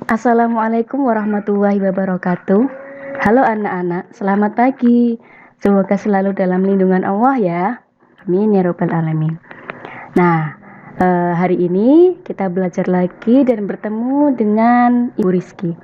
Assalamualaikum warahmatullahi wabarakatuh. Halo anak-anak, selamat pagi. Semoga selalu dalam lindungan Allah ya. Amin ya robbal alamin. Nah, hari ini kita belajar lagi dan bertemu dengan Ibu Rizky.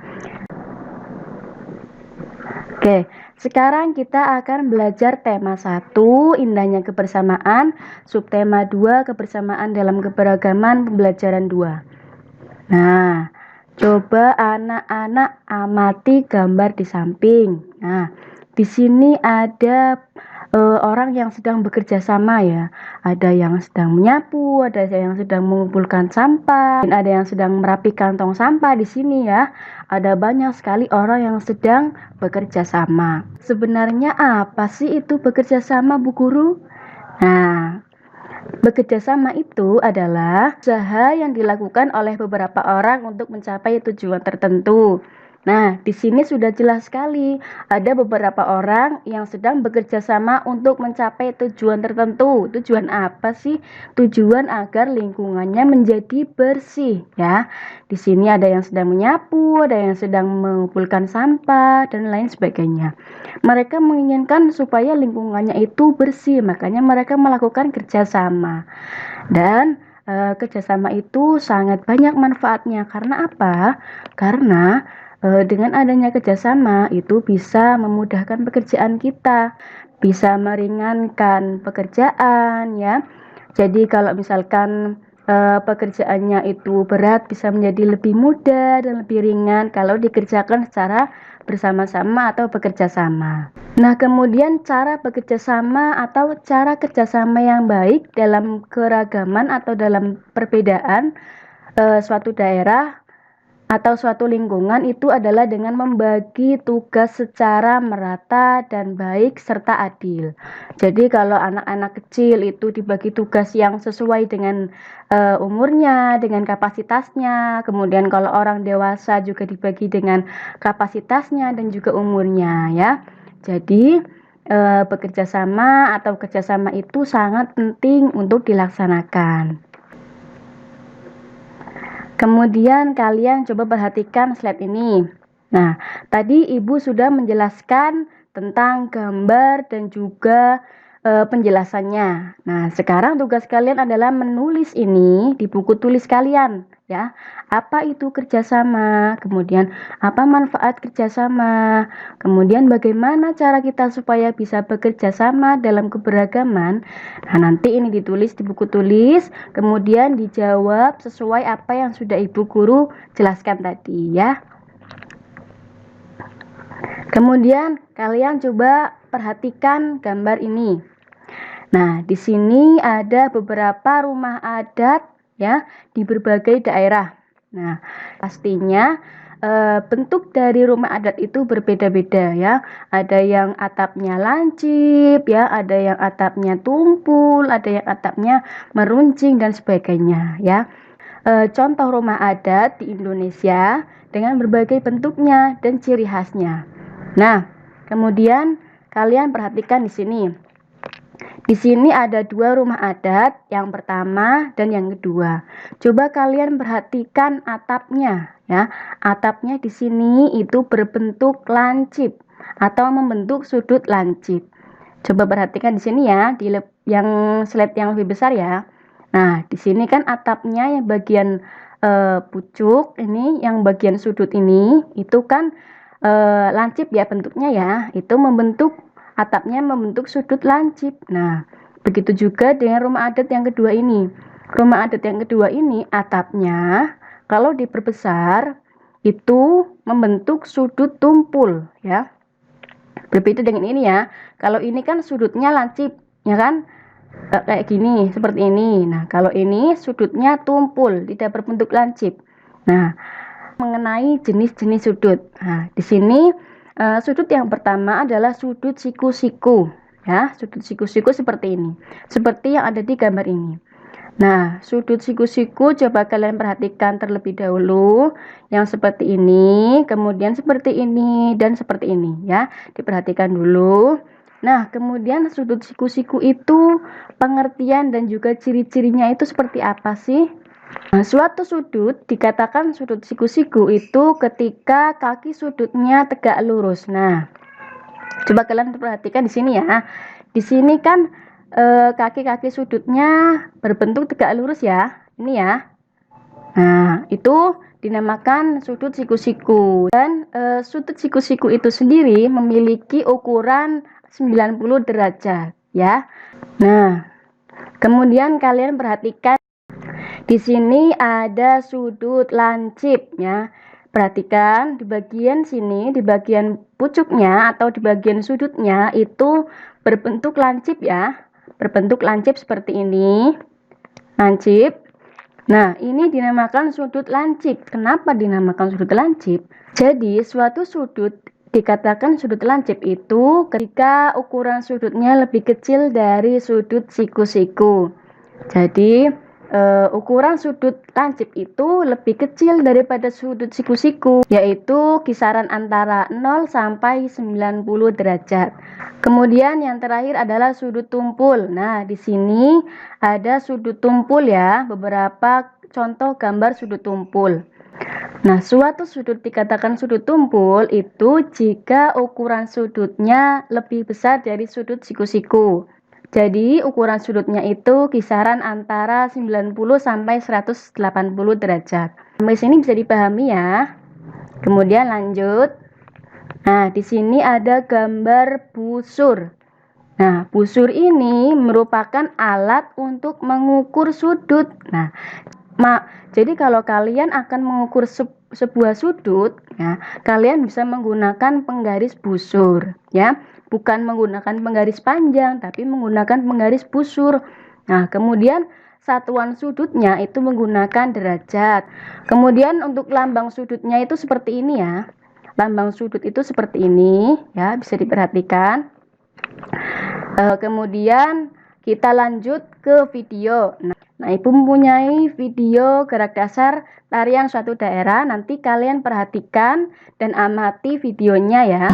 Oke, sekarang kita akan belajar tema 1, indahnya kebersamaan, subtema 2, kebersamaan dalam keberagaman, pembelajaran 2. Nah, coba anak-anak amati gambar di samping. Nah, di sini ada orang yang sedang bekerja sama ya. Ada yang sedang menyapu, ada yang sedang mengumpulkan sampah, dan ada yang sedang merapikan tong sampah di sini ya. Ada banyak sekali orang yang sedang bekerja sama. Sebenarnya apa sih itu bekerja sama, Bu Guru? Nah, bekerja sama itu adalah usaha yang dilakukan oleh beberapa orang untuk mencapai tujuan tertentu. Nah, di sini sudah jelas sekali ada beberapa orang yang sedang bekerja sama untuk mencapai tujuan tertentu. Tujuan apa sih? Tujuan agar lingkungannya menjadi bersih ya. Di sini ada yang sedang menyapu, ada yang sedang mengumpulkan sampah dan lain sebagainya. Mereka menginginkan supaya lingkungannya itu bersih, makanya mereka melakukan kerjasama. Dan kerjasama itu sangat banyak manfaatnya. Karena apa? Karena dengan adanya kerjasama itu bisa memudahkan pekerjaan kita, bisa meringankan pekerjaan ya. Jadi kalau misalkan pekerjaannya itu berat, bisa menjadi lebih mudah dan lebih ringan kalau dikerjakan secara bersama-sama atau bekerja sama. Nah, kemudian cara bekerja sama atau cara kerjasama yang baik dalam keragaman atau dalam perbedaan suatu daerah atau suatu lingkungan itu adalah dengan membagi tugas secara merata dan baik serta adil. Jadi kalau anak-anak kecil itu dibagi tugas yang sesuai dengan umurnya, dengan kapasitasnya. Kemudian kalau orang dewasa juga dibagi dengan kapasitasnya dan juga umurnya ya. Jadi bekerja sama atau kerjasama itu sangat penting untuk dilaksanakan. Kemudian kalian coba perhatikan slide ini. Nah, tadi Ibu sudah menjelaskan tentang gambar dan juga penjelasannya. Nah, sekarang tugas kalian adalah menulis ini di buku tulis kalian ya. Apa itu kerjasama? Kemudian apa manfaat kerjasama? Kemudian bagaimana cara kita supaya bisa bekerja sama dalam keberagaman? Nah, nanti ini ditulis di buku tulis, kemudian dijawab sesuai apa yang sudah Ibu Guru jelaskan tadi ya. Kemudian kalian coba perhatikan gambar ini. Nah, di sini ada beberapa rumah adat ya di berbagai daerah. Nah, pastinya bentuk dari rumah adat itu berbeda-beda ya. Ada yang atapnya lancip ya, ada yang atapnya tumpul, ada yang atapnya meruncing dan sebagainya ya. Contoh rumah adat di Indonesia dengan berbagai bentuknya dan ciri khasnya. Nah, kemudian kalian perhatikan di sini. Di sini ada dua rumah adat, yang pertama dan yang kedua. Coba kalian perhatikan atapnya ya. Atapnya di sini itu berbentuk lancip atau membentuk sudut lancip. Coba perhatikan di sini ya, di yang slide yang lebih besar ya. Nah, di sini kan atapnya yang bagian pucuk ini, yang bagian sudut ini itu kan lancip ya bentuknya ya. Itu atapnya membentuk sudut lancip. Nah, begitu juga dengan rumah adat yang kedua ini. Rumah adat yang kedua ini atapnya kalau diperbesar itu membentuk sudut tumpul ya. Berbeda dengan ini ya. Kalau ini kan sudutnya lancip ya kan? Kayak gini, seperti ini. Nah, kalau ini sudutnya tumpul, tidak berbentuk lancip. Nah, mengenai jenis-jenis sudut. Nah, di sini sudut yang pertama adalah sudut siku-siku ya, sudut siku-siku seperti ini. Seperti yang ada di gambar ini. Nah, sudut siku-siku coba kalian perhatikan terlebih dahulu yang seperti ini, kemudian seperti ini dan seperti ini ya. Diperhatikan dulu. Nah, kemudian sudut siku-siku itu pengertian dan juga ciri-cirinya itu seperti apa sih? Nah, suatu sudut dikatakan sudut siku-siku itu ketika kaki sudutnya tegak lurus. Nah, coba kalian perhatikan di sini ya. Di sini kan kaki-kaki sudutnya berbentuk tegak lurus ya. Ini ya. Nah, itu dinamakan sudut siku-siku. Dan sudut siku-siku itu sendiri memiliki ukuran 90 derajat ya. Nah, kemudian kalian perhatikan di sini ada sudut lancip ya. Perhatikan di bagian sini, di bagian pucuknya atau di bagian sudutnya itu berbentuk lancip ya. Berbentuk lancip seperti ini. Lancip. Nah, ini dinamakan sudut lancip. Kenapa dinamakan sudut lancip? Jadi, suatu sudut dikatakan sudut lancip itu ketika ukuran sudutnya lebih kecil dari sudut siku-siku. Jadi, ukuran sudut lancip itu lebih kecil daripada sudut siku-siku, yaitu kisaran antara 0 sampai 90 derajat. Kemudian yang terakhir adalah sudut tumpul. Nah, di sini ada sudut tumpul ya, beberapa contoh gambar sudut tumpul. Nah, suatu sudut dikatakan sudut tumpul itu jika ukuran sudutnya lebih besar dari sudut siku-siku. Jadi, ukuran sudutnya itu kisaran antara 90 sampai 180 derajat. Sampai sini bisa dipahami ya. Kemudian lanjut. Nah, di sini ada gambar busur. Nah, busur ini merupakan alat untuk mengukur sudut. Nah, jadi kalau kalian akan mengukur sebuah sudut, ya, kalian bisa menggunakan penggaris busur, ya. Bukan menggunakan penggaris panjang, tapi menggunakan penggaris busur. Nah, kemudian satuan sudutnya itu menggunakan derajat. Kemudian untuk lambang sudutnya itu seperti ini ya. Lambang sudut itu seperti ini, ya, bisa diperhatikan. Kemudian kita lanjut ke video. Nah, Ibu mempunyai video gerak dasar tarian suatu daerah. Nanti kalian perhatikan dan amati videonya ya.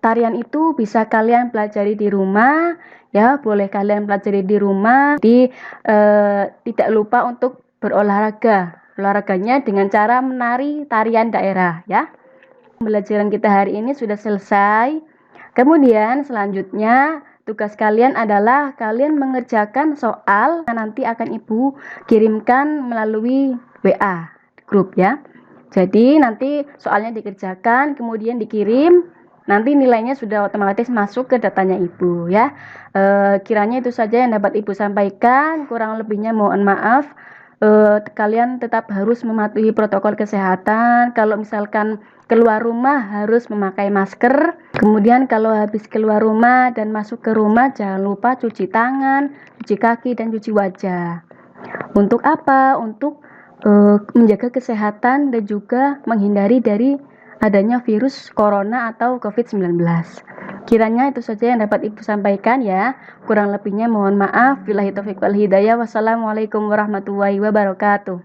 Tarian itu bisa kalian pelajari di rumah ya, boleh kalian pelajari di rumah. Tidak lupa untuk olahraganya dengan cara menari tarian daerah ya. Pembelajaran kita hari ini sudah selesai. Kemudian selanjutnya tugas kalian adalah kalian mengerjakan soal yang nanti akan Ibu kirimkan melalui WA grup ya. Jadi nanti soalnya dikerjakan kemudian dikirim. Nanti nilainya sudah otomatis masuk ke datanya Ibu ya. Kiranya itu saja yang dapat Ibu sampaikan. Kurang lebihnya mohon maaf. Kalian tetap harus mematuhi protokol kesehatan. Kalau misalkan keluar rumah harus memakai masker. Kemudian kalau habis keluar rumah dan masuk ke rumah jangan lupa cuci tangan, cuci kaki dan cuci wajah. Untuk apa? Untuk menjaga kesehatan dan juga menghindari dari adanya virus corona atau COVID-19. Kiranya itu saja yang dapat Ibu sampaikan ya. Kurang lebihnya mohon maaf. Billahi taufiq wal hidayah. Wassalamualaikum warahmatullahi wabarakatuh.